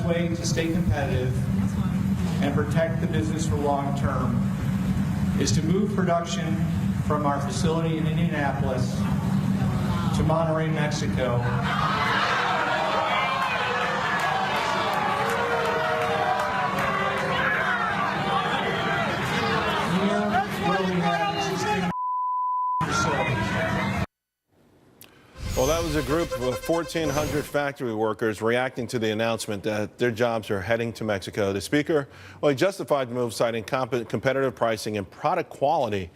way to stay competitive and protect the business for long term is to move production from our facility in Indianapolis to Monterrey, Mexico. Well, that was a group of 1,400 factory workers reacting to the announcement that their jobs are heading to Mexico. The speaker, well, he justified the move, citing competitive pricing and product quality.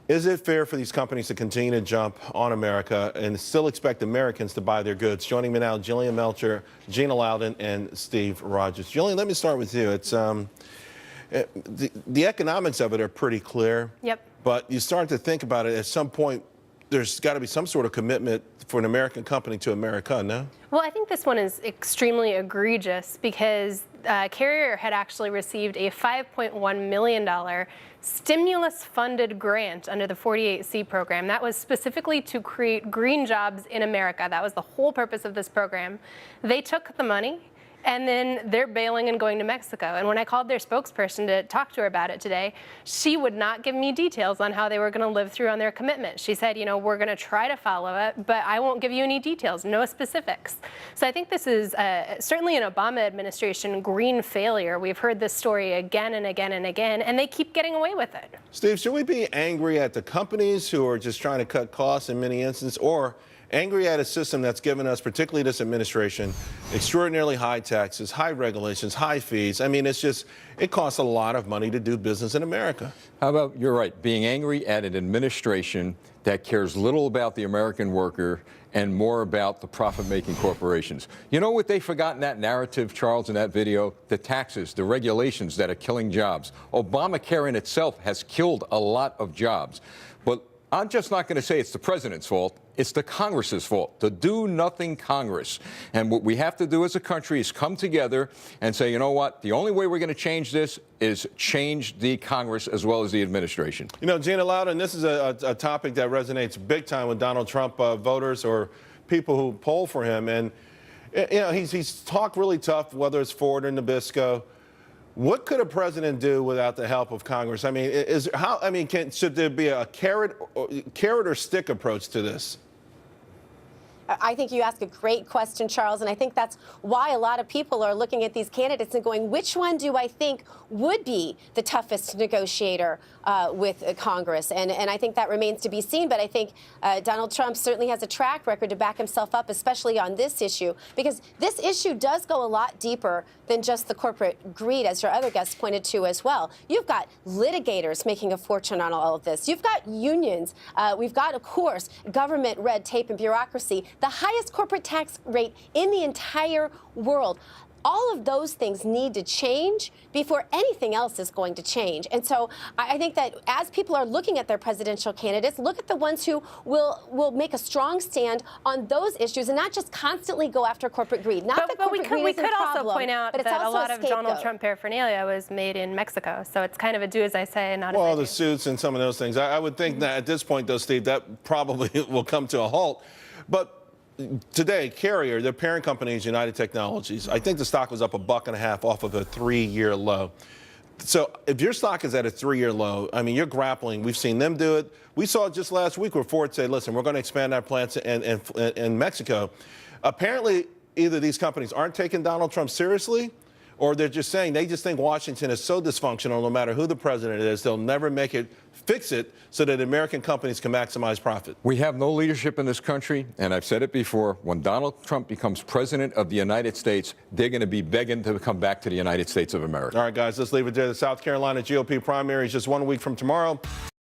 Is it fair for these companies to continue to jump on America and still expect Americans to buy their goods? Joining me now, Jillian Melcher, Gina Loudon, and Steve Rogers. Jillian, let me start with you. It's the economics of it are pretty clear. Yep. But you start to think about it at some point. There's got to be some sort of commitment for an American company to America, no? Well, I think this one is extremely egregious because Carrier had actually received a $5.1 million stimulus-funded grant under the 48C program. That was specifically to create green jobs in America. That was the whole purpose of this program. They took the money, and then they're bailing and going to Mexico. And when I called their spokesperson to talk to her about it today, she would not give me details on how they were going to live through on their commitment. She said, you know, we're going to try to follow it, but I won't give you any details, no specifics. So I think this is certainly an Obama administration green failure. We've heard this story again and again and again, and they keep getting away with it. Steve, should we be angry at the companies who are just trying to cut costs in many instances, or angry at a system that's given us, particularly this administration, extraordinarily high taxes, high regulations, high fees? I mean, it costs a lot of money to do business in America. How about, you're right, being angry at an administration that cares little about the American worker and more about the profit-making corporations. You know what they forgot in that narrative, Charles, in that video? The taxes, the regulations that are killing jobs. Obamacare in itself has killed a lot of jobs. But I'm just not going to say it's the president's fault. It's the Congress's fault, the do-nothing Congress. And what we have to do as a country is come together and say, you know what, the only way we're going to change this is change the Congress as well as the administration. You know, Gina Loudon, this is a topic that resonates big time with Donald Trump voters or people who poll for him. And, you know, he's talked really tough, whether it's Ford or Nabisco. What could a president do without the help of Congress? I mean, should there be a carrot or stick approach to this? I think you ask a great question, Charles, and I think that's why a lot of people are looking at these candidates and going, which one do I think would be the toughest negotiator with Congress? And I think that remains to be seen. But I think Donald Trump certainly has a track record to back himself up, especially on this issue, because this issue does go a lot deeper than just the corporate greed, as your other guests pointed to as well. You've got litigators making a fortune on all of this. You've got unions. We've got, of course, government red tape and bureaucracy, the highest corporate tax rate in the entire world. All of those things need to change before anything else is going to change. And so I think that as people are looking at their presidential candidates, look at the ones who will make a strong stand on those issues and not just constantly go after corporate greed. But we could also point out that a lot of Donald Trump paraphernalia was made in Mexico. So it's kind of a do as I say and not as I do. Well, the suits and some of those things. I would think that at this point, though, Steve, that probably will come to a halt. But today, Carrier, their parent company is United Technologies. I think the stock was up $1.50 off of a 3-year low. So if your stock is at a 3-year low, I mean, you're grappling. We've seen them do it. We saw it just last week where Ford said, listen, we're going to expand our plants in Mexico. Apparently, either these companies aren't taking Donald Trump seriously, or they're just saying they just think Washington is so dysfunctional, no matter who the president is, they'll never fix it so that American companies can maximize profit. We have no leadership in this country, and I've said it before, when Donald Trump becomes president of the United States, they're going to be begging to come back to the United States of America. All right, guys, let's leave it there. The South Carolina GOP primary is just 1 week from tomorrow.